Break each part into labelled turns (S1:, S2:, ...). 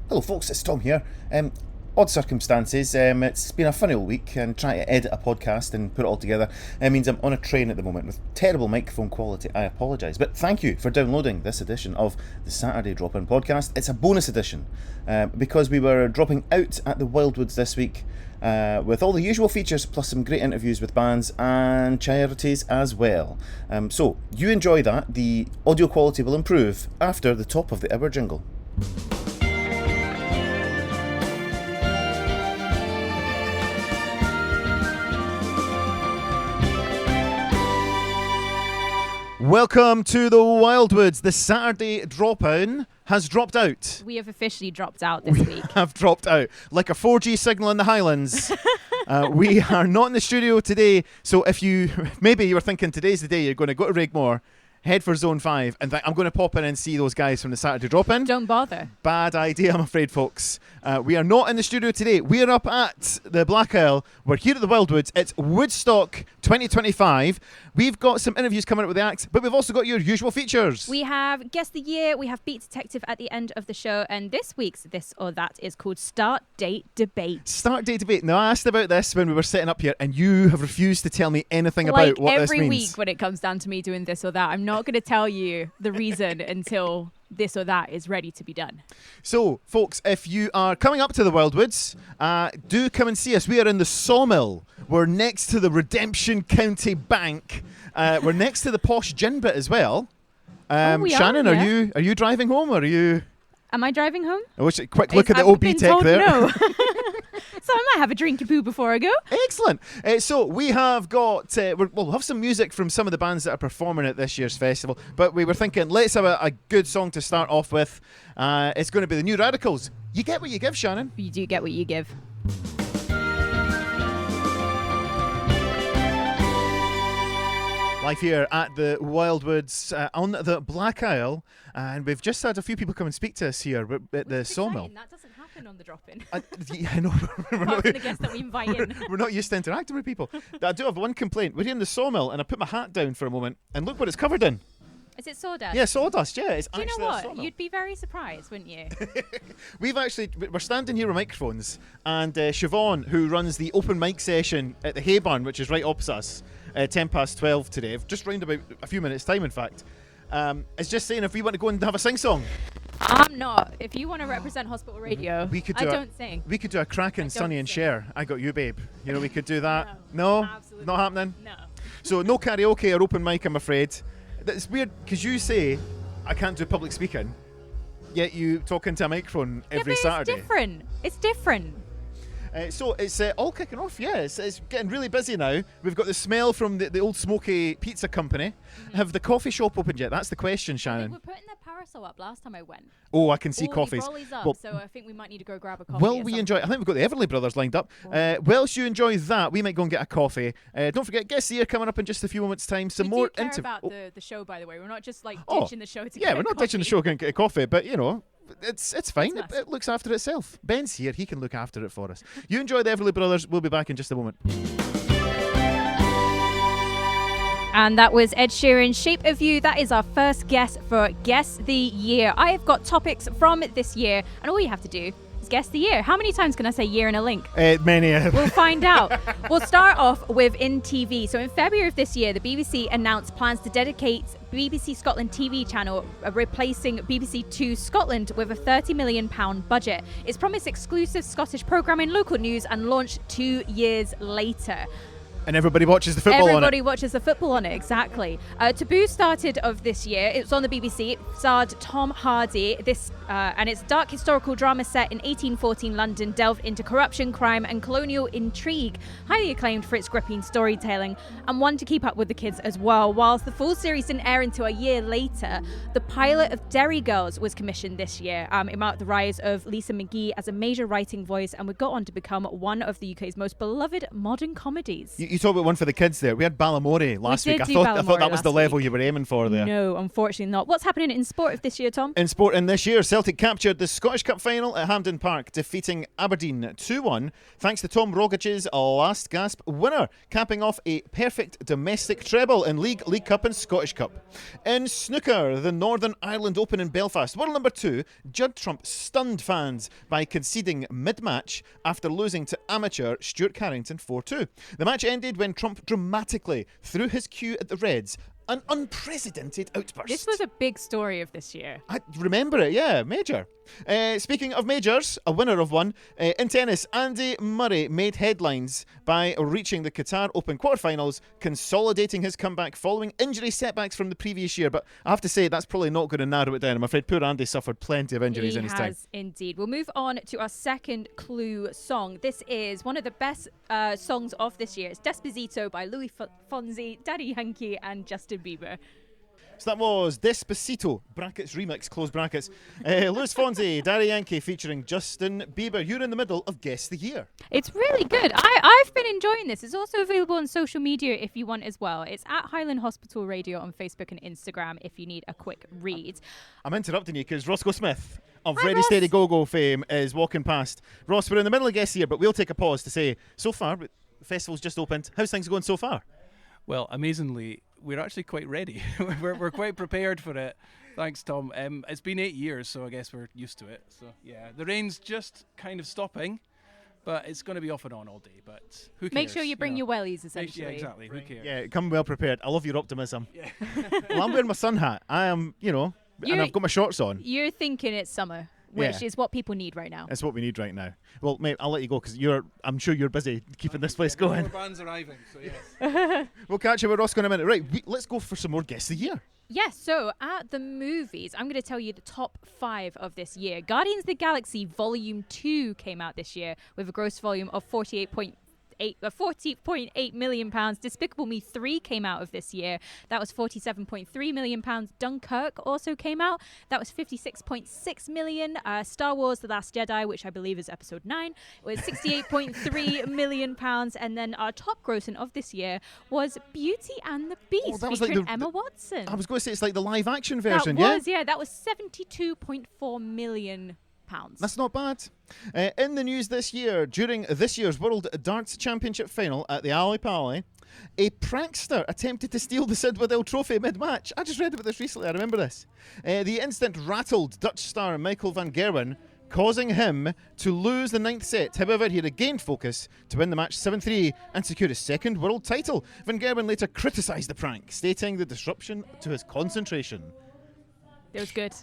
S1: Hello folks, it's Tom here. Odd circumstances, it's been a funny old week, and trying to edit a podcast and put it all together means I'm on a train at the moment with terrible microphone quality. I apologise, but thank you for downloading this edition of the Saturday Drop-In podcast. It's a bonus edition because we were dropping out at the Wildwoods this week with all the usual features plus some great interviews with bands and charities as well. So you enjoy that. The audio quality will improve after the top of the hour jingle. Welcome to the Wildwoods. The Saturday drop-in has dropped out.
S2: We have officially dropped out this week.
S1: Have dropped out. Like a 4G signal in the Highlands. We are not in the studio today, so if maybe you were thinking today's the day you're going to go to Rigmore, head for Zone 5, and I'm going to pop in and see those guys from the Saturday drop-in.
S2: Don't bother.
S1: Bad idea, I'm afraid, folks. We are not in the studio today. We are up at the Black Isle. We're here at the Wildwoods. It's Woodzstock 2025. We've got some interviews coming up with the acts, but we've also got your usual features.
S2: We have Guess the Year, we have Beat Detective at the end of the show, and this week's This or That is called Start Date Debate.
S1: Start Date Debate. Now, I asked about this when we were setting up here, and you have refused to tell me anything about what this means.
S2: Every week when it comes down to me doing this or that, I'm not going to tell you the reason until this or that is ready to be done.
S1: So, folks, if you are coming up to the Wildwoods, do come and see us. We are in the Sawmill. We're next to the Redemption County Bank. We're next to the posh gin bit as well. Shannon,
S2: are, yeah.
S1: Are you driving home, or are you?
S2: Am I driving home?
S1: Quick look at the OB tech there.
S2: No. So I might have a drinky poo before I go.
S1: Excellent. So we have got, we'll have some music from some of the bands that are performing at this year's festival, but we were thinking, let's have a good song to start off with. It's going to be the New Radicals. You get what you give, Shannon.
S2: You do get what you give.
S1: Live here at the Wildwoods on the Black Isle, and we've just had a few people come and speak to us here at the Sawmill.
S2: That doesn't happen on the drop-in.
S1: I know.
S2: Apart from the guests that we invite in.
S1: We're not used to interacting with people. I do have one complaint. We're here in the Sawmill, and I put my hat down for a moment, and look what it's covered in.
S2: Is it sawdust?
S1: Yeah, sawdust, yeah. It's
S2: do you
S1: actually
S2: know
S1: a
S2: what?
S1: sawmill.
S2: You'd be very surprised, wouldn't you?
S1: We're standing here with microphones, and Siobhan, who runs the open mic session at the Hay Barn, which is right opposite us, 12:10 today, just round about a few minutes' time, in fact, is just saying if we want to go and have a sing-song.
S2: I'm not. If you want to represent hospital radio, I don't sing.
S1: We could do a cracking Sonny and Cher. I Got You, Babe. You know, we could do that. No?
S2: Absolutely
S1: Not happening?
S2: No.
S1: So no karaoke or open mic, I'm afraid. That's weird, because you say I can't do public speaking, yet you talk into a microphone every Saturday.
S2: It's different.
S1: So it's all kicking off, yeah. It's getting really busy now. We've got the smell from the old smoky pizza company. Mm-hmm. Have the coffee shop opened yet? That's the question, Shannon.
S2: We were putting their parasol up last time I went.
S1: Oh, I can see coffees.
S2: Up, so I think we might need to go grab a coffee.
S1: Well, we enjoy. I think we've got the Everly Brothers lined up. Whilst you enjoy that, we might go and get a coffee. Don't forget, Guess the Year coming up in just a few moments' time. Some more
S2: care about the show, by the way. We're not just ditching the show to get
S1: Yeah, we're not ditching the show to get a coffee, but you know. It's fine. It looks after itself. Ben's here. He can look after it for us. You enjoy the Everly Brothers. We'll be back in just a moment.
S2: And that was Ed Sheeran's Shape of You. That is our first guess for Guess the Year. I have got topics from this year, and all you have to do is guess the year. How many times can I say year in a link?
S1: Many.
S2: We'll find out. We'll start off with in TV. So in February of this year, the BBC announced plans to dedicate BBC Scotland TV channel, replacing BBC Two Scotland with a £30 million budget. It's promised exclusive Scottish programming, local news, and launched 2 years later.
S1: And everybody watches the football on it.
S2: Everybody watches the football on it, exactly. Taboo started of this year. It was on the BBC. It starred Tom Hardy. And it's a dark historical drama set in 1814 London, delved into corruption, crime, and colonial intrigue. Highly acclaimed for its gripping storytelling, and one to keep up with the kids as well. Whilst the full series didn't air until a year later, the pilot of Derry Girls was commissioned this year. It marked the rise of Lisa McGee as a major writing voice, and would go on to become one of the UK's most beloved modern comedies.
S1: You talk about one for the kids there. We had Ballamore last week. I thought that was the level you were aiming for there.
S2: No, unfortunately not. What's happening in sport this year, Tom?
S1: In sport in this year, Celtic captured the Scottish Cup final at Hampden Park, defeating Aberdeen 2-1, thanks to Tom Rogic's last gasp winner, capping off a perfect domestic treble in League Cup and Scottish Cup. In snooker, the Northern Ireland Open in Belfast, world number 2, Judd Trump stunned fans by conceding mid-match after losing to amateur Stuart Carrington 4-2. The match ended when Trump dramatically threw his cue at the Reds. An unprecedented outburst.
S2: This was a big story of this year.
S1: I remember it, yeah, major. Speaking of majors, a winner of one, in tennis, Andy Murray made headlines by reaching the Qatar Open quarterfinals, consolidating his comeback following injury setbacks from the previous year. But I have to say, that's probably not going to narrow it down. I'm afraid poor Andy suffered plenty of injuries in his time.
S2: He has indeed. We'll move on to our second Clue song. This is one of the best songs of this year. It's Despacito by Louis Fonsi, Daddy Yankee and Justin Bieber.
S1: So that was Despacito, brackets remix, close brackets. Louis Fonsi, Daddy Yankee featuring Justin Bieber. You're in the middle of Guess the Year.
S2: It's really good. I've been enjoying this. It's also available on social media if you want as well. It's at Highland Hospital Radio on Facebook and Instagram if you need a quick read.
S1: I'm interrupting you because Rosco Smith of Ready Steady Go-Go fame is walking past. Ross, we're in the middle of Guess the Year, but we'll take a pause to say, so far, the festival's just opened. How's things going so far?
S3: Well, amazingly, we're actually quite ready. we're quite prepared for it. Thanks, Tom. It's been 8 years, so I guess we're used to it. So yeah, the rain's just kind of stopping, but it's going to be off and on all day. But who cares?
S2: Make sure you bring your wellies, essentially.
S3: Yeah, exactly. Who cares?
S1: Yeah, come well prepared. I love your optimism.
S3: Yeah.
S1: Well, I'm wearing my sun hat. I am, and I've got my shorts on.
S2: You're thinking it's summer, which is what people need right now.
S1: It's what we need right now. Well, mate, I'll let you go because I'm sure you're busy keeping this place going.
S3: More bands arriving, so yes.
S1: We'll catch you with Roscoe in a minute. Right, let's go for some more Guess the Year.
S2: Yes, so at the movies, I'm going to tell you the top 5 of this year. Guardians of the Galaxy Volume 2 came out this year with a gross volume of £40.8 million. Despicable Me 3 came out of this year. That was £47.3 million. Dunkirk also came out. That was £56.6 million. Star Wars The Last Jedi, which I believe is episode 9, was £68.3 million. And then our top grossing of this year was Beauty and the Beast, featuring Emma Watson.
S1: I was going to say it's like the live action version,
S2: That was £72.4 million.
S1: That's not bad. In the news this year, during this year's World Darts Championship final at the Ali Pali, a prankster attempted to steal the Sid Waddell trophy mid-match. I just read about this recently, I remember this. The incident rattled Dutch star Michael van Gerwen, causing him to lose the 9th set. However, he regained focus to win the match 7-3 and secure his second world title. Van Gerwen later criticised the prank, stating the disruption to his concentration.
S2: It was good.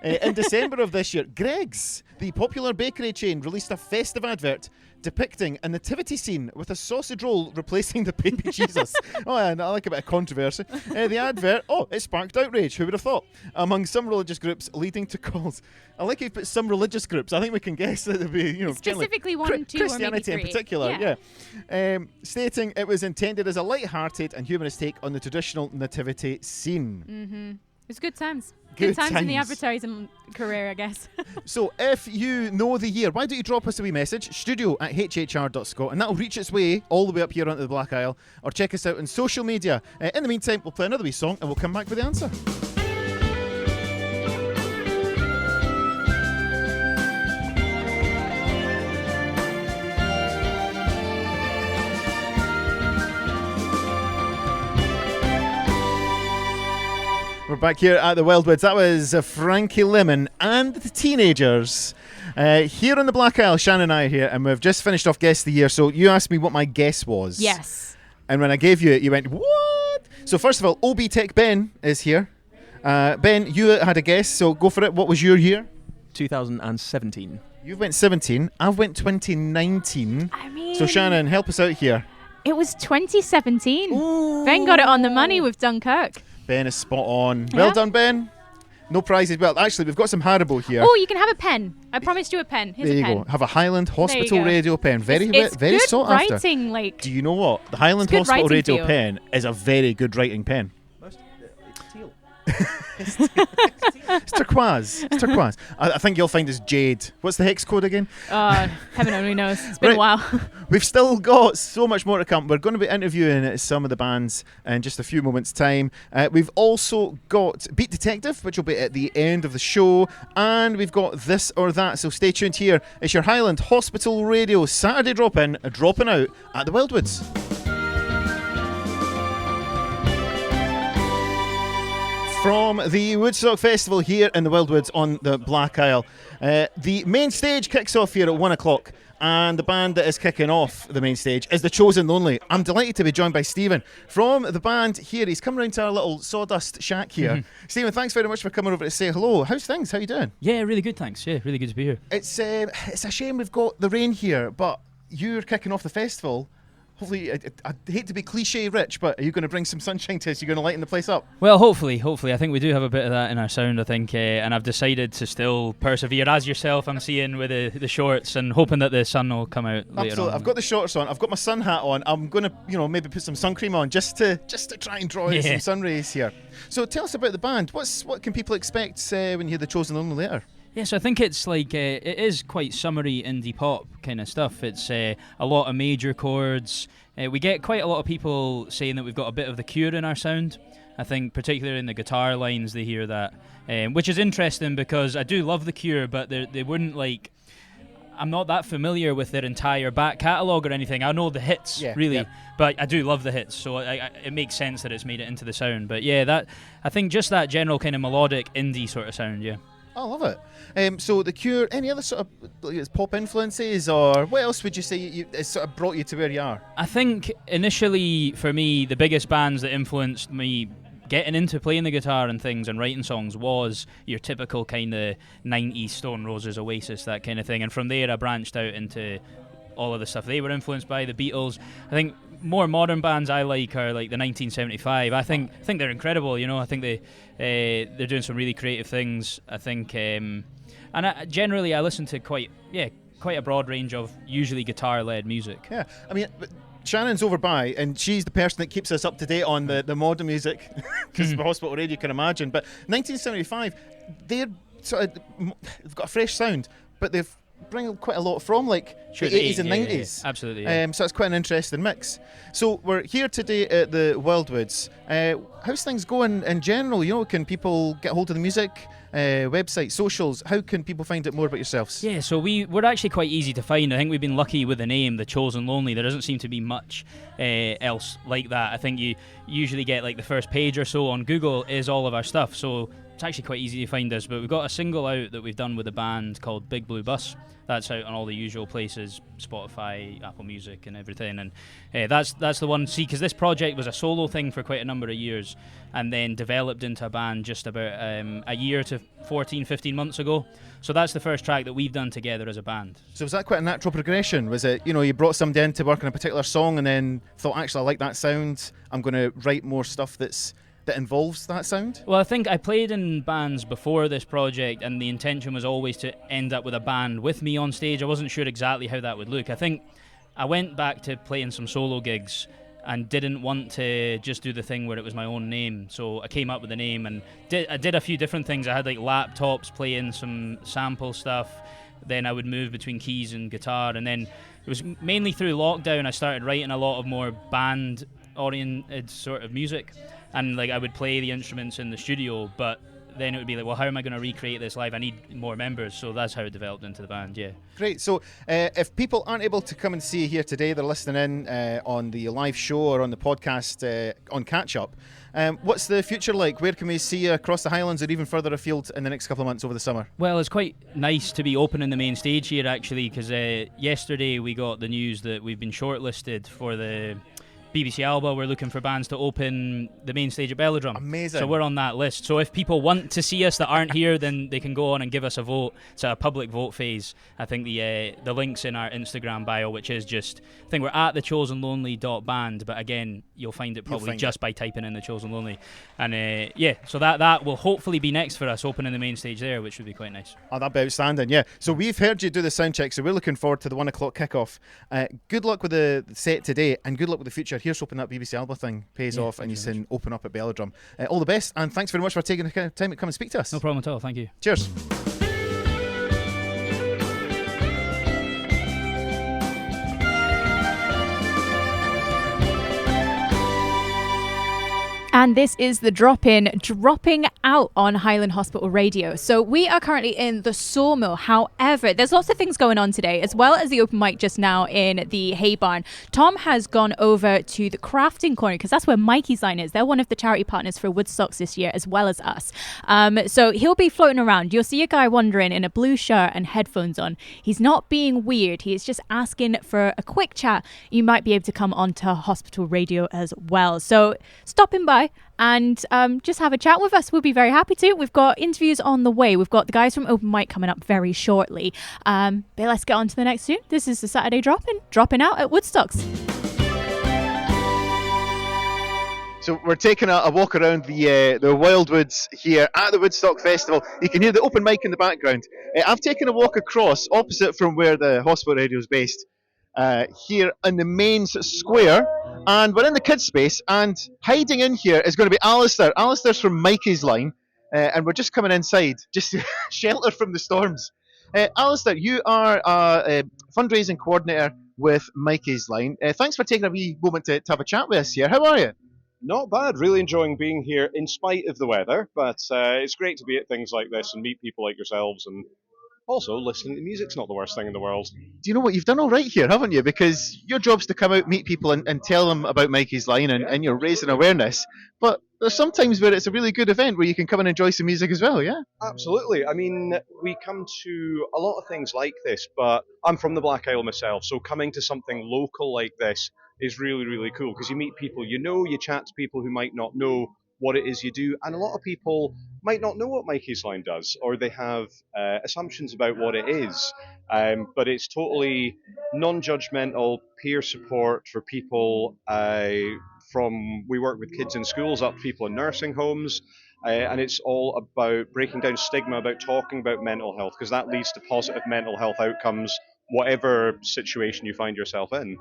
S1: In December of this year, Greggs, the popular bakery chain, released a festive advert depicting a nativity scene with a sausage roll replacing the baby Jesus. And I like a bit of controversy. The advert, it sparked outrage. Who would have thought? Among some religious groups, leading to calls. I like you put some religious groups. I think we can guess that it would be,
S2: specifically 1, 2,
S1: Christianity
S2: or maybe 3.
S1: in particular. Yeah. Stating it was intended as a light-hearted and humorous take on the traditional nativity scene.
S2: Mm-hmm. It was good times. Good times in the advertising career, I guess.
S1: So if you know the year, why don't you drop us a wee message, studio@hhr.scot, and that'll reach its way all the way up here onto the Black Isle, or check us out on social media. In the meantime, we'll play another wee song and we'll come back with the answer. We're back here at the Wildwoods. That was Frankie Lemon and the Teenagers. Here on the Black Isle, Shannon and I are here, and we've just finished off Guess the Year. So you asked me what my guess was.
S2: Yes.
S1: And when I gave you it, you went, what? So first of all, OB Tech Ben is here. Ben, you had a guess, so go for it. What was your year?
S4: 2017.
S1: You went 17. I went 2019.
S2: I mean...
S1: So Shannon, help us out here.
S2: It was 2017.
S1: Ooh.
S2: Ben got it on the money with Dunkirk.
S1: Ben is spot on. Well done, Ben. No prizes. Well, actually, we've got some Haribo here.
S2: Oh, you can have a pen. I promised you a pen. Here's
S1: there
S2: a pen.
S1: You go. Have a Highland Hospital Radio pen. Very
S2: good
S1: sought
S2: writing,
S1: after. Do you know what? The Highland Hospital Radio pen is a very good writing pen.
S4: It's teal.
S1: It's turquoise. It's turquoise. I think you'll find it's jade. What's the hex code again?
S2: Heaven only knows. It's been a while.
S1: We've still got so much more to come. We're going to be interviewing some of the bands in just a few moments' time. We've also got Beat Detective, which will be at the end of the show, and we've got This or That. So stay tuned here. It's your Highland Hospital Radio Saturday drop-in, dropping out at the Wildwoods. From the Woodzstock Festival here in the Wildwoods on the Black Isle. The main stage kicks off here at 1 o'clock, and the band that is kicking off the main stage is The Chosen Lonely. I'm delighted to be joined by Steven from the band here. He's come round to our little sawdust shack here. Steven, thanks very much for coming over to say hello. How's things? How you doing?
S4: Yeah, really good, thanks. Yeah, really good to be here.
S1: It's a shame we've got the rain here, but you're kicking off the festival. Hopefully, I hate to be cliche rich, but are you going to bring some sunshine to us? You're going to lighten the place up?
S4: Well, hopefully. I think we do have a bit of that in our sound, I think, and I've decided to still persevere, as yourself, I'm seeing with the shorts, and hoping that the sun will come out later
S1: Absolutely.
S4: on.
S1: I've got the shorts on, I've got my sun hat on, I'm going to, maybe put some sun cream on just to try and draw out some sun rays here. So tell us about the band. What can people expect when you hear The Chosen Lonely later?
S4: Yes, I think it's like it is quite summery indie pop kind of stuff. It's a lot of major chords. We get quite a lot of people saying that we've got a bit of The Cure in our sound. I think particularly in the guitar lines they hear that, which is interesting because I do love The Cure, but they wouldn't like. I'm not that familiar with their entire back catalogue or anything. I know the hits, but I do love the hits, so it makes sense that it's made it into the sound. But yeah, I think just that general kind of melodic indie sort of sound, yeah.
S1: I love it. So The Cure, any other sort of pop influences, or what else would you say has sort of brought you to where you are?
S4: I think initially for me, the biggest bands that influenced me getting into playing the guitar and things and writing songs was your typical kind of 90s Stone Roses, Oasis, that kind of thing. And from there I branched out into all of the stuff they were influenced by, the Beatles. I think more modern bands I like are like the 1975. I think they're incredible. I think they're doing some really creative things. I think, generally I listen to quite a broad range of usually guitar-led music.
S1: Yeah, I mean, Shannon's over by, and she's the person that keeps us up to date on the modern music, because the Hospital Radio, you can imagine. But 1975, they've got a fresh sound, but they've bring quite a lot from the 80s and 90s.
S4: Yeah, absolutely.
S1: So it's quite an interesting mix. So we're here today at the Wildwoods. How's things going in general? Can people get hold of the music, website, socials? How can people find out more about yourselves?
S4: Yeah, so we're actually quite easy to find. I think we've been lucky with the name, The Chosen Lonely. There doesn't seem to be much else like that. I think you usually get like the first page or so on Google is all of our stuff. So it's actually quite easy to find us, but we've got a single out that we've done with a band called Big Blue Bus. That's out on all the usual places, Spotify, Apple Music and everything, and that's the one. See, because this project was a solo thing for quite a number of years and then developed into a band just about a year to 15 months ago. So that's the first track that we've done together as a band.
S1: So was that quite a natural progression? Was it, you brought somebody in to work on a particular song and then thought, actually I like that sound, I'm going to write more stuff that involves that sound?
S4: Well, I think I played in bands before this project, and the intention was always to end up with a band with me on stage. I wasn't sure exactly how that would look. I think I went back to playing some solo gigs and didn't want to just do the thing where it was my own name, so I came up with a name and I did a few different things. I had like laptops playing some sample stuff, then I would move between keys and guitar, and then it was mainly through lockdown I started writing a lot of more band oriented sort of music. And like I would play the instruments in the studio, but then it would be like, well, how am I going to recreate this live? I need more members, so that's how it developed into the band. Yeah.
S1: Great. So if people aren't able to come and see you here today, they're listening in on the live show or on the podcast on Catch Up. What's the future like? Where can we see you across the Highlands or even further afield in the next couple of months over the summer?
S4: Well, it's quite nice to be opening the main stage here actually, because yesterday we got the news that we've been shortlisted for the BBC Alba. We're looking for bands to open the main stage at Belladrum.
S1: Amazing.
S4: So we're on that list. So if people want to see us that aren't here, then they can go on and give us a vote. It's a public vote phase. I think the link's in our Instagram bio, which is just, I think we're at thechosenlonely.band, but again, you'll find it probably just by typing in The Chosen Lonely. And so that will hopefully be next for us, opening the main stage there, which would be quite nice.
S1: Oh, that'd be outstanding, yeah. So we've heard you do the sound check, so we're looking forward to the 1 o'clock kickoff. Good luck with the set today, and good luck with the future future. Here's hoping that BBC Alba thing pays off and you
S4: thank you
S1: can open up at Belladrum. All the best, and thanks very much for taking the time to come and speak to us.
S4: No problem at all. Thank you.
S1: Cheers.
S2: And this is the drop-in, dropping out on Highland Hospital Radio. So we are currently in the sawmill. However, there's lots of things going on today, as well as the open mic just now in the hay barn. Tom has gone over to the crafting corner, because that's where Mikeysline is. They're one of the charity partners for Woodzstock this year, as well as us. So he'll be floating around. You'll see a guy wandering in a blue shirt and headphones on. He's not being weird. He is just asking for a quick chat. You might be able to come onto hospital radio as well. So stopping by and just have a chat with us. We'll be very happy to. We've got interviews on the way. We've got the guys from Open Mic coming up very shortly. But let's get on to the next tune. This is the Saturday dropping out at Woodstocks.
S1: So we're taking a walk around the Wildwoods here at the Woodstock Festival. You can hear the open mic in the background. I've taken a walk across opposite from where the hospital radio is based, here in the main square, and we're in the kids space, and hiding in here is going to be Alistair. Alistair's from Mikeysline, and we're just coming inside just to shelter from the storms. Alistair, you are a fundraising coordinator with Mikeysline. Thanks for taking a wee moment to have a chat with us here. How are you?
S5: Not bad, really enjoying being here in spite of the weather, but it's great to be at things like this and meet people like yourselves, and also listening to music's not the worst thing in the world.
S1: Do you know what, you've done all right here, haven't you? Because your job's to come out, meet people and tell them about Mikeysline and you're raising awareness, but there's sometimes where it's a really good event where you can come and enjoy some music as well, yeah?
S5: Absolutely. I mean, we come to a lot of things like this, but I'm from the Black Isle myself, so coming to something local like this is really, really cool, because you meet people you chat to people who might not know what it is you do, and a lot of people might not know what Mikeysline does, or they have assumptions about what it is, but it's totally non-judgmental peer support for people we work with kids in schools up to people in nursing homes, and it's all about breaking down stigma about talking about mental health, because that leads to positive mental health outcomes, whatever situation you find yourself in.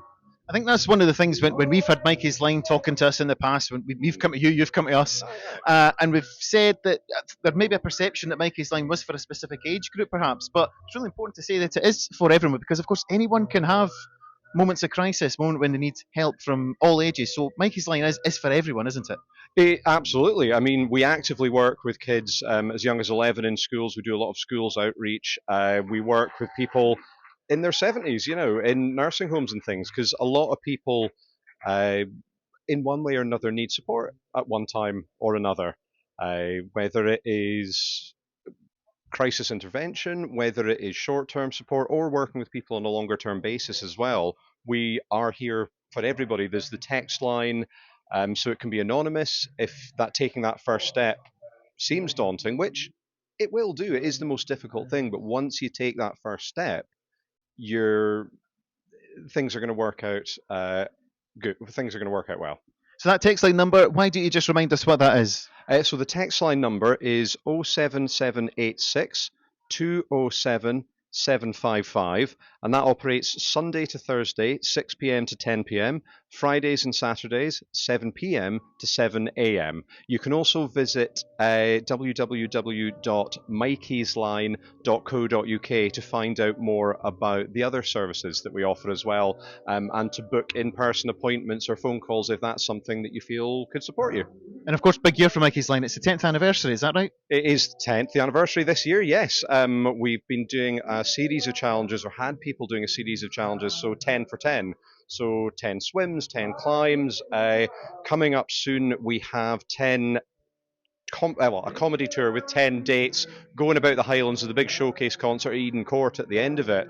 S1: I think that's one of the things when we've had Mikeysline talking to us in the past, when we've come to you, you've come to us, and we've said that there may be a perception that Mikeysline was for a specific age group perhaps, but it's really important to say that it is for everyone, because of course anyone can have moments of crisis, moment when they need help from all ages, so Mikeysline is for everyone, isn't it?
S5: Absolutely. I mean, we actively work with kids as young as 11 in schools. We do a lot of schools outreach. We work with people in their 70s, in nursing homes and things, because a lot of people, in one way or another, need support at one time or another, whether it is crisis intervention, whether it is short-term support, or working with people on a longer-term basis as well. We are here for everybody. There's the text line, so it can be anonymous if taking that first step seems daunting, which it will do. It is the most difficult thing, but once you take that first step, things are going to work out good. Things are going to work out well.
S1: So that text line number, why don't you just remind us what that is?
S5: So the text line number is 07786 207 755, and that operates Sunday to Thursday, 6 p.m. to 10 p.m, Fridays and Saturdays, 7 p.m. to 7 a.m. You can also visit www.mikeysline.co.uk to find out more about the other services that we offer as well, and to book in-person appointments or phone calls if that's something that you feel could support you.
S1: And of course, big year for Mikeysline. It's the 10th anniversary, is that right?
S5: It is 10th anniversary this year, yes. We've been doing a series of challenges, or had people doing a series of challenges, so 10 for 10. So 10 swims, 10 climbs. Coming up soon, we have 10 a comedy tour with 10 dates going about the Highlands with a big showcase concert at Eden Court at the end of it.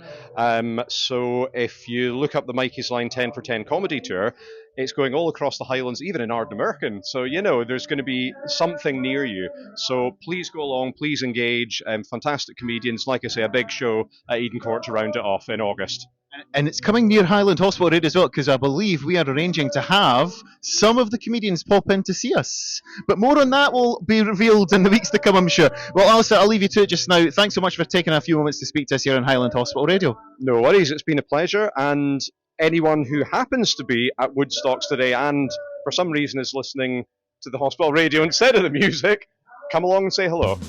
S5: So if you look up the Mikeysline 10 for 10 comedy tour, it's going all across the Highlands, even in Ardnamurchan. So, there's going to be something near you. So please go along, please engage. Fantastic comedians, like I say, a big show at Eden Court to round it off in August.
S1: And it's coming near Highland Hospital Road as well, because I believe we are arranging to have some of the comedians pop in to see us. But more on that will be revealed in the weeks to come, I'm sure. Well, Alistair, I'll leave you to it just now. Thanks so much for taking a few moments to speak to us here on Highland Hospital Radio.
S5: No worries, it's been a pleasure, and anyone who happens to be at Woodstocks today and for some reason is listening to the hospital radio instead of the music, come along and say hello.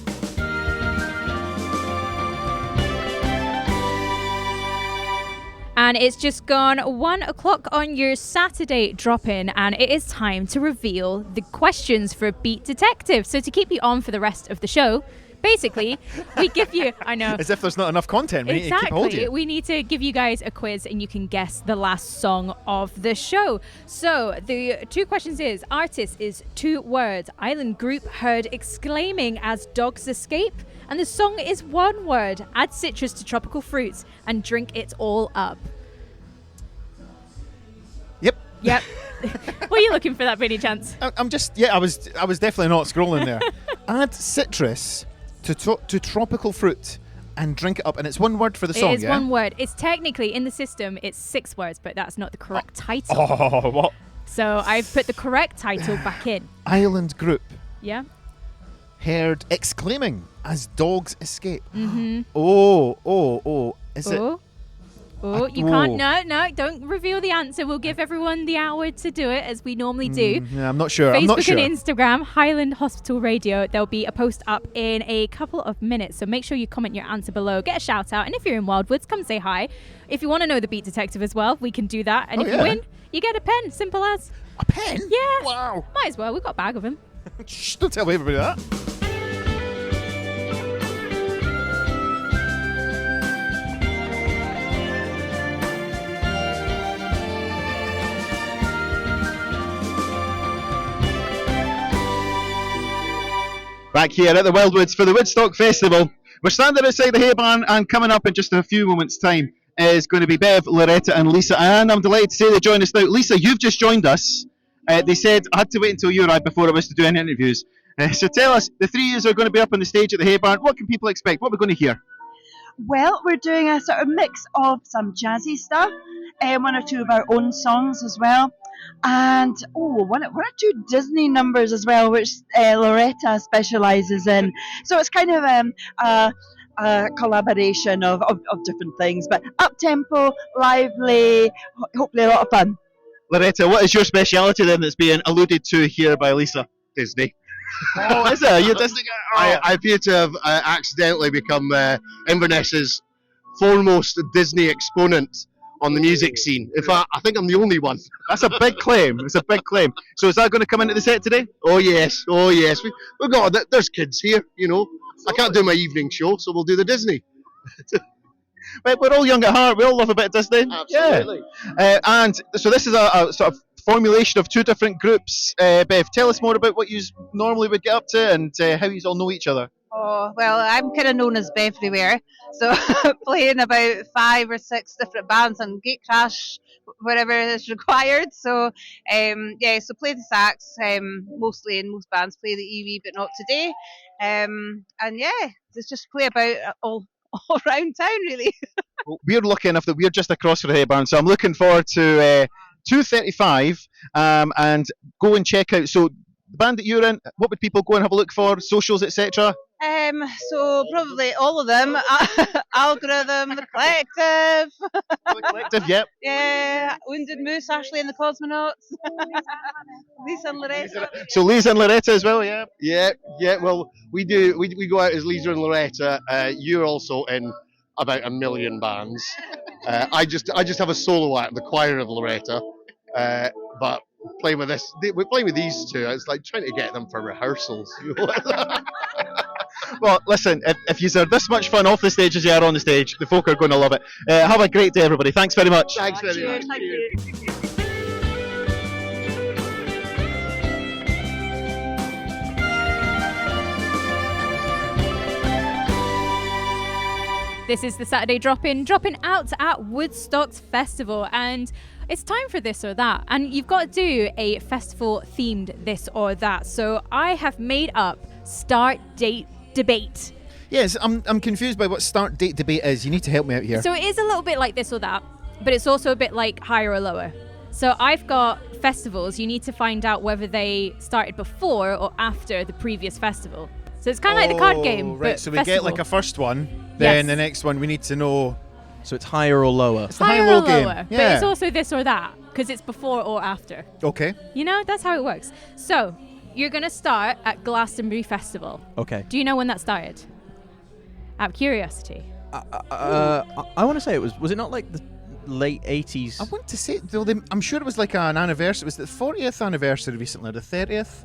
S2: And it's just gone 1 o'clock on your Saturday drop-in, and it is time to reveal the questions for Beat Detective. So to keep you on for the rest of the show, basically, we give you... I know.
S1: As if there's not enough content. We need to keep hold of you.
S2: We need to give you guys a quiz, and you can guess the last song of the show. So the 2 questions is, artist is 2 words. Island group heard exclaiming as dogs escape. And the song is 1 word. Add citrus to tropical fruits and drink it all up. Yep. Were you looking for that by any chance?
S1: I'm just, yeah, I was definitely not scrolling there. Add citrus to tropical fruit and drink it up. And it's 1 word for the song,
S2: It is 1 word. It's technically, in the system, it's 6 words, but that's not the correct title.
S1: Oh, what?
S2: So I've put the correct title back in.
S1: Island group
S2: Yeah?
S1: heard exclaiming as dogs escape.
S2: Mm-hmm.
S1: Oh. Is it?
S2: Oh, you can't. No, don't reveal the answer. We'll give everyone the hour to do it as we normally do.
S1: Yeah, I'm not sure.
S2: Facebook and Instagram, Highland Hospital Radio. There'll be a post up in a couple of minutes. So make sure you comment your answer below. Get a shout out. And if you're in Wildwoods, come say hi. If you want to know the Beat Detective as well, we can do that. And if you win, you get a pen. Simple as.
S1: A pen?
S2: Yeah.
S1: Wow.
S2: Might as well. We've got a bag of them.
S1: Shh, don't tell everybody that.
S6: Back here at the Wildwoods for the Woodstock Festival. We're standing outside the hay barn, and coming up in just a few moments' time is going to be Bev, Loretta and Lisa. And I'm delighted to say they join us now. Lisa, you've just joined us. They said I had to wait until you arrived before I was to do any interviews. So tell us, the 3 of you are going to be up on the stage at the hay barn. What can people expect? What are we going to hear?
S7: Well, we're doing a sort of mix of some jazzy stuff, 1 or 2 of our own songs as well, and 1 or 2 Disney numbers as well, which Loretta specialises in. So it's kind of a collaboration of different things, but up-tempo, lively, hopefully a lot of fun.
S6: Loretta, what is your speciality then that's being alluded to here by Lisa?
S8: Disney.
S6: Oh, is it? You're Disney guy?
S8: I appear to have accidentally become Inverness's foremost Disney exponent on the music scene. In fact, I think I'm the only one.
S6: That's a big claim. It's a big claim. So is that going to come into the set today?
S8: Oh yes. We've got, there's kids here, you know. I can't do my evening show, so we'll do the Disney.
S6: Right, we're all young at heart. We all love a bit of Disney.
S8: Absolutely.
S6: Yeah. And so this is a sort of formulation of 2 different groups. Bev, tell us more about what you normally would get up to and how you all know each other.
S9: Oh, well, I'm kind of known as Beverywhere, so playing about 5 or 6 different bands and Gate Crash wherever is required. So, so play the sax mostly in most bands, play the EV, but not today. Just play about all around town, really.
S6: Well, we're lucky enough that we're just across from the hay barn, so I'm looking forward to 2:35 and go and check out. So the band that you're in, what would people go and have a look for? Socials, etc.
S9: So probably all of them. Algorithm, the Collective.
S6: The Collective, yep.
S9: Yeah, Wounded Moose, Ashley and the Cosmonauts. Lisa and Loretta.
S6: So Lisa and Loretta as well, yeah.
S8: Yeah. Well, we go out as Lisa and Loretta. You're also in about 1 million bands. I just have a solo act, the Choir of Loretta. But playing with we're playing with these 2. It's like trying to get them for rehearsals. You know?
S6: Well, listen, if you are this much fun off the stage as you are on the stage, the folk are going to love it. Have a great day, everybody. Thanks very much.
S8: Thanks very much.
S9: Thank you.
S2: This is the Saturday dropping out at Woodstock's festival, and it's time for this or that, and you've got to do a festival themed this or that. So I have made up start date debate.
S1: Yes, I'm confused by what start date debate is. You need to help me out here.
S2: So it is a little bit like this or that, but it's also a bit like higher or lower. So I've got festivals. You need to find out whether they started before or after the previous festival. So it's kind of like the card game.
S1: Right,
S2: but
S1: so we
S2: festival.
S1: get like a first one, then
S2: Yes.
S1: the next one we need to know
S10: So it's higher or lower?
S1: It's the
S2: Higher
S1: high-low
S2: or
S1: game.
S2: lower,
S1: Yeah.
S2: but it's also this or that because it's before or after.
S1: Okay.
S2: You know, that's how it works. So you're gonna start at Glastonbury Festival.
S10: Okay.
S2: Do you know when that started? Out of curiosity.
S10: I want to say was it not like the late 80s?
S1: I want to say, though, I'm sure it was like an anniversary. Was it the 40th anniversary recently, or the 30th?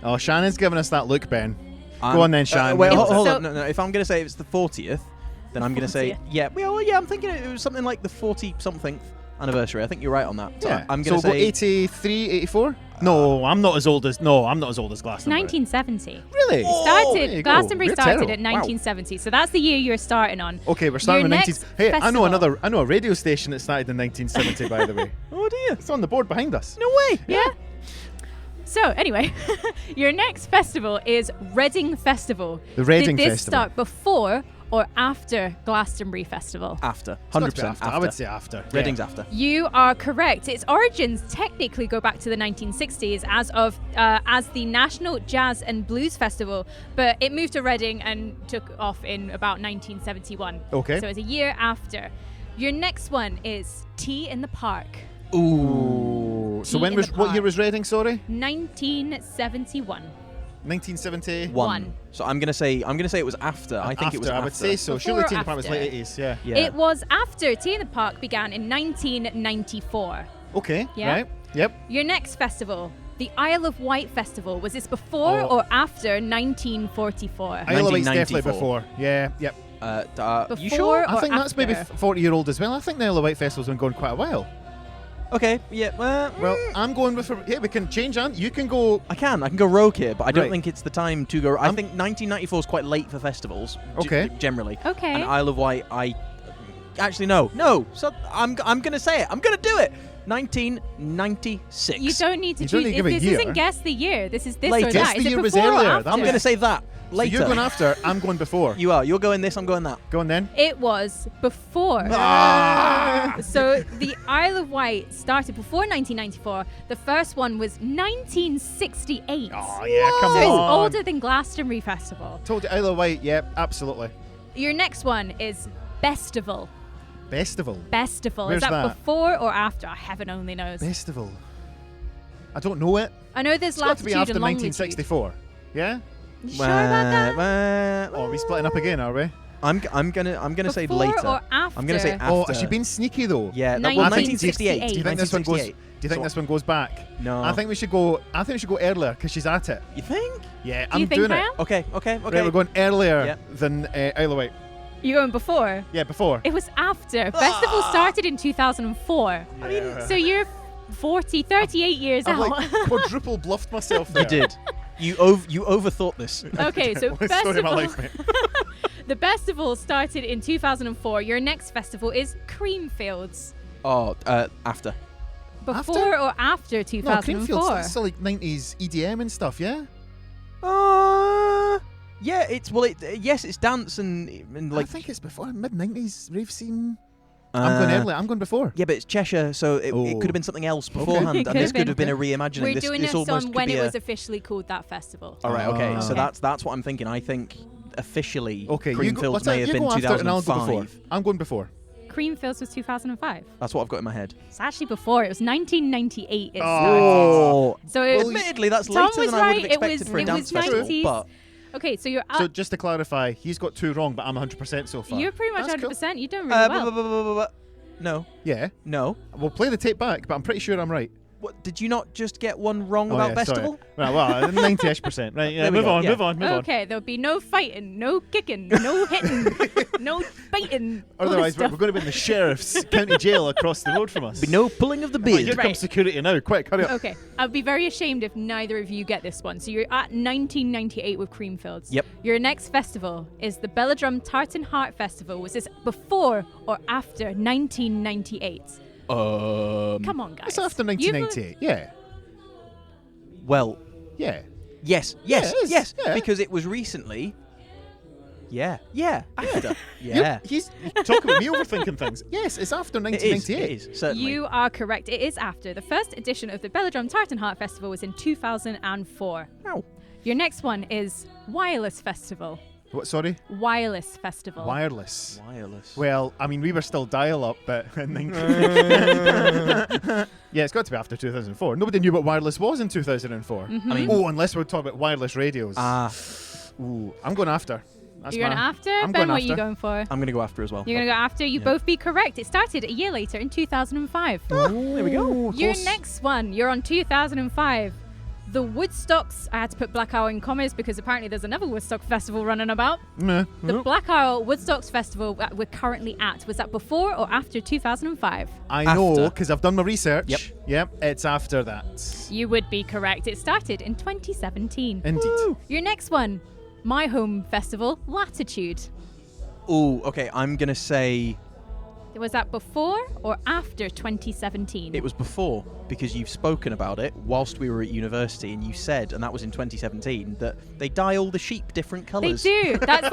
S1: Oh, Shannon's giving us that look, Ben. Go on then, Shannon.
S10: Wait,
S2: It was-
S10: hold
S2: so-
S10: on. No, if I'm going to say it's the 40th, then I'm going to say
S2: 40th.
S10: yeah. Well, yeah, I'm thinking it was something like the 40-something anniversary. I think you're right on that. So
S1: Yeah.
S10: I'm going to
S1: so
S10: say
S1: 83, 84? No, I'm not as old as Glastonbury.
S2: 1970.
S1: Really?
S2: Started
S1: there you go.
S2: Glastonbury
S1: We're
S2: started
S1: terrible.
S2: at 1970, so that's the year you're starting on.
S1: Okay, we're starting
S2: Your
S1: with
S2: next
S1: 19. Hey,
S2: festival.
S1: I know a radio station that started in 1970, by the way.
S10: Oh dear.
S1: It's on the board behind us.
S10: No way.
S2: Yeah. So anyway, your next festival is Reading Festival.
S1: The Reading
S2: Did this
S1: Festival.
S2: start before or after Glastonbury Festival?
S10: After.
S1: It's got to be
S10: 100%
S1: after. I would say after.
S10: Reading's
S1: Yeah.
S10: after.
S2: You are correct. Its origins technically go back to the 1960s as the National Jazz and Blues Festival, but it moved to Reading and took off in about 1971.
S1: Okay.
S2: So it's a year after. Your next one is Tea in the Park.
S1: Ooh. So
S2: Tea
S1: when
S2: in
S1: was
S2: the
S1: what year
S2: Park.
S1: was Reading? Sorry,
S2: 1971.
S1: 1970.
S2: One.
S10: So I'm gonna say it was after. I think it was
S1: I
S10: after.
S1: would say so.
S2: Before
S1: Surely
S2: or
S1: Tea in the Park was
S2: after?
S1: late 80s. Yeah.
S10: Yeah.
S2: It was after. Tea in the Park began in 1994.
S1: Okay.
S2: Yeah.
S1: Right. Yep.
S2: Your next festival, the Isle of Wight Festival, was this before
S1: Oh.
S2: or after 1944?
S1: Isle of Wight's definitely
S10: 1994.
S1: before. Yeah. Yep.
S10: You
S2: Before
S10: sure?
S1: I
S2: or
S1: think that's maybe
S2: after?
S1: 40-year-old as well. I think the Isle of Wight Festival's been going quite a while.
S10: Okay. Yeah.
S1: Well, I'm going with. Yeah, we can change on. You can go.
S10: I can go rogue here, but I don't
S1: Right.
S10: think it's the time to go. I think 1994 is quite late for festivals.
S1: Okay.
S10: Generally.
S2: Okay.
S10: And Isle of Wight, actually no. So I'm gonna say it. I'm gonna do it. 1996.
S2: You don't need to
S1: You don't
S2: choose.
S1: need to give a
S2: This
S1: year.
S2: isn't guess the year. This is this
S10: Later.
S2: or
S10: Guess
S2: that.
S1: the
S2: Is
S1: year
S2: it
S1: was
S2: before or
S1: earlier.
S2: after?
S10: I'm gonna say that
S1: So
S10: later.
S1: you're going after. I'm going before.
S10: You are. You're going this. I'm going that.
S1: Go on then.
S2: It was before.
S1: Ah!
S2: So the Isle of Wight started before 1994. The first one was 1968.
S1: Oh yeah, come
S2: so
S1: on.
S2: it's older than Glastonbury Festival.
S1: Told you Isle of Wight. Yep, absolutely.
S2: Your next one is Bestival.
S1: Festival.
S2: Bestival.
S1: Where's
S2: is that,
S1: that?
S2: before or after? Heaven only knows.
S1: Festival. I don't know it.
S2: I know there's
S1: It's got to be
S2: latitude
S1: after
S2: and longitude.
S1: 1964. Yeah.
S2: You sure about that?
S1: Oh, are we splitting up again? Are we?
S10: I'm gonna say
S2: Before
S10: later.
S2: or after?
S10: I'm gonna say after.
S1: Oh, has she been sneaky though?
S10: Yeah.
S2: Well,
S10: 1968.
S1: Do you think this one goes?
S10: 1968.
S1: Do you think this one goes back?
S10: No.
S1: I think we should go. I think we should go earlier because she's at it.
S10: You think?
S1: Yeah,
S2: Do
S1: I'm
S2: you think
S1: doing
S2: I
S1: it.
S2: am?
S10: Okay.
S1: Right, we're going earlier
S10: Yeah.
S1: than Isle of Wight.
S2: You're going before?
S1: Yeah, before.
S2: It was after. Festival started in 2004.
S1: I mean,
S2: So you're 38 years
S1: I've
S2: out.
S1: like quadruple bluffed myself there.
S10: You did. You overthought this.
S2: Okay, so
S1: What a story of my
S2: festival.
S1: life, mate.
S2: The festival started in 2004. Your next festival is Creamfields.
S10: Oh, after.
S2: Before or after
S1: No,
S2: 2004?
S1: Creamfields. That's still like 90s EDM and stuff. Yeah.
S10: Yeah, yes, it's dance and
S1: I
S10: like.
S1: think it's before mid 90s rave scene. I'm going early. I'm going before.
S10: Yeah, but it's Cheshire, so it
S1: Oh.
S10: could have been something else
S1: Okay.
S10: beforehand,
S2: It
S10: and
S2: could
S10: this
S2: have
S10: could have been a
S1: been.
S10: reimagining.
S2: We're
S10: this
S2: doing
S10: this
S2: this
S10: almost
S2: on
S10: could
S2: when
S10: be
S2: it
S10: a-
S2: was officially called that festival.
S10: All right, okay. So
S2: Okay.
S10: that's what I'm thinking. I think officially,
S1: Okay, you go,
S10: Creamfields
S1: let's
S10: may have
S1: you
S10: been
S1: go after it and I'll go before.
S10: 2005.
S1: I'm going before.
S2: Creamfields was 2005.
S10: That's what I've got in my head.
S2: It's actually before. It was 1998 it
S1: Oh.
S2: started. So it,
S10: Admittedly, that's
S2: Tom
S10: later
S2: was
S10: than I would have
S2: right, it
S10: expected
S2: was-
S10: for a
S2: it
S10: dance
S2: was
S10: festival.
S2: 90s.
S10: But
S2: okay, so you're
S1: So just to clarify, he's got two wrong, but I'm 100% so far.
S2: you're pretty much
S1: That's
S2: 100%. You're doing really well.
S10: no,
S1: Yeah.
S10: no.
S1: We'll play the tape back, but I'm pretty sure I'm right.
S10: What did you not just get one wrong
S1: Oh,
S10: about
S1: yeah,
S10: festival?
S1: Sorry. Well, 90ish%. Right, yeah,
S10: There we
S1: move
S10: go,
S1: on,
S10: yeah.
S1: move on, move on.
S2: Okay, there'll be no fighting, no kicking, no hitting, no biting. all this
S1: Otherwise, we're
S2: stuff.
S1: going to be in the sheriff's county jail across the road from us.
S10: Be no pulling of the
S1: Come on,
S10: beard.
S1: here comes
S2: Right.
S1: security now. Quick, hurry up.
S2: Okay, I'd be very ashamed if neither of you get this one. So you're at 1998 with Creamfields.
S10: Yep.
S2: Your next festival is the Belladrum Tartan Heart Festival. Was this before or after 1998? Come on, guys.
S1: It's after
S2: You've-
S1: 1998. Yeah.
S10: Well,
S1: Yeah.
S10: yes,
S1: Yeah, it is,
S10: yes,
S1: yeah.
S10: because it was recently. Yeah, after.
S1: You're-
S10: Yeah.
S1: He's talking about me overthinking things. Yes, it's after
S10: It is,
S1: 1998.
S10: certainly.
S2: You are correct. It is after. The first edition of the Belladrum Tartan Heart Festival was in 2004.
S10: Wow.
S2: Your next one is Wireless Festival.
S1: What? Sorry.
S2: Wireless Festival.
S1: Wireless.
S10: Wireless.
S1: Well, I mean, we were still dial-up, but yeah, it's got to be after 2004. Nobody knew what wireless was in 2004.
S2: Mhm.
S10: I mean,
S1: unless we're talking about wireless radios. Ooh, I'm going after. That's
S2: You're going after?
S1: I'm
S2: Ben,
S1: going
S2: what are you
S1: after.
S2: going for?
S10: I'm going to go after as well.
S2: You're going to go after? You both be correct. It started a year later in 2005.
S10: There we go.
S2: Your
S1: Close.
S2: next one, you're on 2005. The Woodstocks, I had to put Black Isle in commas because apparently there's another Woodstock festival running about. The Black Isle Woodstocks Festival that we're currently at, was that before or after 2005?
S1: I know,
S10: After.
S1: because I've done my research.
S10: Yep.
S1: It's after that.
S2: You would be correct. It started in 2017.
S1: Indeed.
S2: Your next one, my home festival, Latitude.
S10: Ooh, okay. I'm going to say
S2: Was that before or after 2017?
S10: it was before, because you've spoken about it whilst we were at university, and you said, and that was in 2017, that they dye all the sheep different
S2: They
S10: colours.
S2: do. That's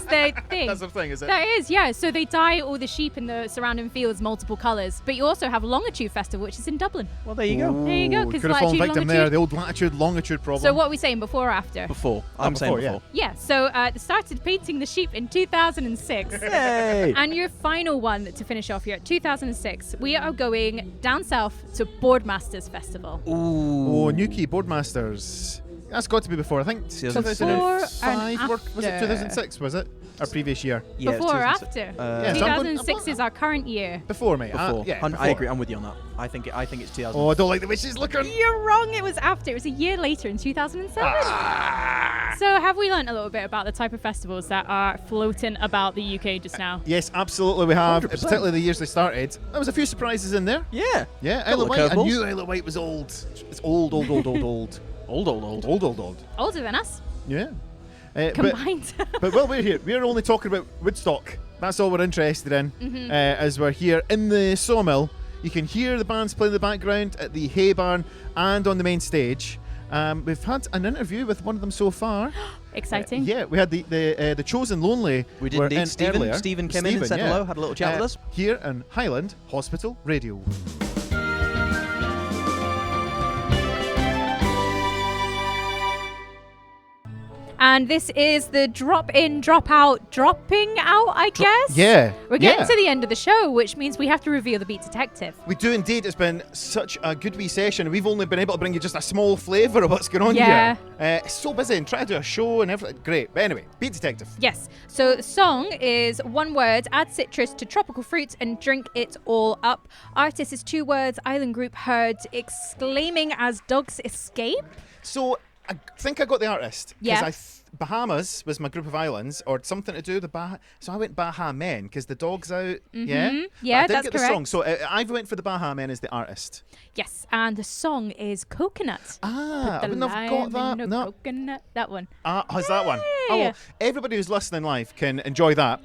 S2: their thing.
S1: That's the thing, is it?
S2: That is, yeah. So they dye all the sheep in the surrounding fields multiple colours. But you also have Longitude Festival, which is in Dublin.
S10: Well, there you go.
S2: There you go, 'cause
S1: Could have fallen
S2: latitude,
S1: victim there.
S2: longitude.
S1: The old latitude, longitude problem.
S2: So what are we saying, before or after?
S10: Before. I'm saying
S1: before, yeah.
S10: before.
S2: Yeah, so they started painting the sheep in 2006.
S10: Yay!
S2: And your final one to finish off here, 2006, we are going down south to Boardmasters Festival.
S10: Ooh.
S1: Oh, Newquay Boardmasters. That's got to be before. I think
S10: 2006.
S1: 2005. Was it
S2: after.
S1: 2006? Was it? Our previous year.
S10: Yeah,
S2: Before or
S10: 2006.
S2: after?
S1: Yeah, so I'm going-
S2: 2006 is our current year.
S1: Before, mate.
S10: Before.
S1: Yeah,
S10: I
S1: before.
S10: agree. I'm with you on that. I think it's 2000.
S1: Oh, I don't like the way she's looking.
S2: You're wrong, it was after. It was a year later in 2007. So have we learnt a little bit about the type of festivals that are floating about the UK just now?
S1: Yes, absolutely we have.
S10: 100%.
S1: Particularly the years they started. There was a few surprises in there.
S10: Yeah.
S1: Yeah,
S10: Couple
S1: Isle of
S10: of
S1: Wight. I
S10: curveballs.
S1: knew Isle of Wight was old. It's old. Old.
S2: Older than us,
S1: Yeah. But,
S2: combined.
S1: but while we're here, we're only talking about Woodstock. That's all we're interested in. As we're here in the sawmill, you can hear the bands playing in the background at the hay barn and on the main stage. We've had an interview with one of them so far.
S2: Exciting.
S1: Yeah, we had the Chosen Lonely.
S10: We did
S1: were
S10: indeed.
S1: in
S10: Stephen
S1: earlier.
S10: came in and said
S1: yeah.
S10: hello, had a little chat with us.
S1: Here on Highland Hospital Radio.
S2: And this is the dropping out, I guess?
S1: Yeah.
S2: We're getting
S1: yeah.
S2: to the end of the show, which means we have to reveal the Beat Detective.
S1: We do indeed. It's been such a good wee session. We've only been able to bring you just a small flavour of what's going on
S2: Yeah.
S1: here. So busy and trying to do a show and everything. Great. But anyway, Beat Detective.
S2: Yes. So the song is one word, add citrus to tropical fruit and drink it all up. Artist is 2 words, island group heard exclaiming as dogs escape.
S1: So I think I got the artist.
S2: Yeah.
S1: Because Bahamas was my group of islands, or something to do with the Baha. So I went Baha Men because the dog's out. Yeah.
S2: Yeah,
S1: But I didn't
S2: that's
S1: get the
S2: correct.
S1: song. So I went for the Baha Men as the artist.
S2: Yes, and the song is Coconut.
S1: Ah, I
S2: Put the
S1: wouldn't have got
S2: lime
S1: that.
S2: in a
S1: No.
S2: coconut. That one.
S1: How's that one? Oh,
S2: Yay!
S1: well, everybody who's listening live can enjoy that.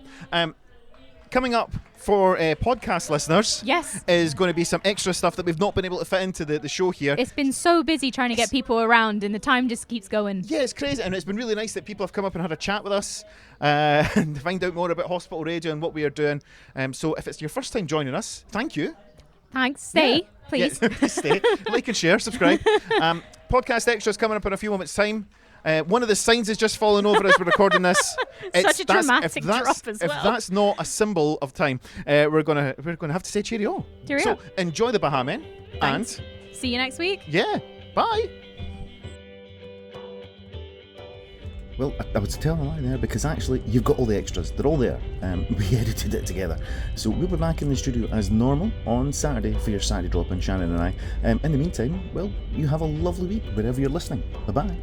S1: Coming up for podcast listeners
S2: Yes.
S1: is going to be some extra stuff that we've not been able to fit into the show here.
S2: It's been so busy trying to get people around, and the time just keeps going.
S1: Yeah, it's crazy, and it's been really nice that people have come up and had a chat with us and find out more about Hospital Radio and what we are doing. So if it's your first time joining us, thank you.
S2: Thanks. Stay,
S1: Yeah.
S2: please.
S1: Yeah, please stay. Like and share, subscribe. Podcast extras coming up in a few moments' time. One of the signs is just falling over as we're recording this.
S2: Such a dramatic
S1: if that's,
S2: drop as
S1: if
S2: well.
S1: that's not a symbol of time, we're gonna have to say cheerio.
S2: Cheerio.
S1: So enjoy the Bahamen,
S2: Thanks.
S1: and
S2: See you next week.
S1: yeah, bye. Well, I was telling a lie there because actually you've got all the extras. They're all there. We edited it together. So we'll be back in the studio as normal on Saturday for your Saturday drop-in, Shannon and I. In the meantime, well, you have a lovely week wherever you're listening. Bye-bye.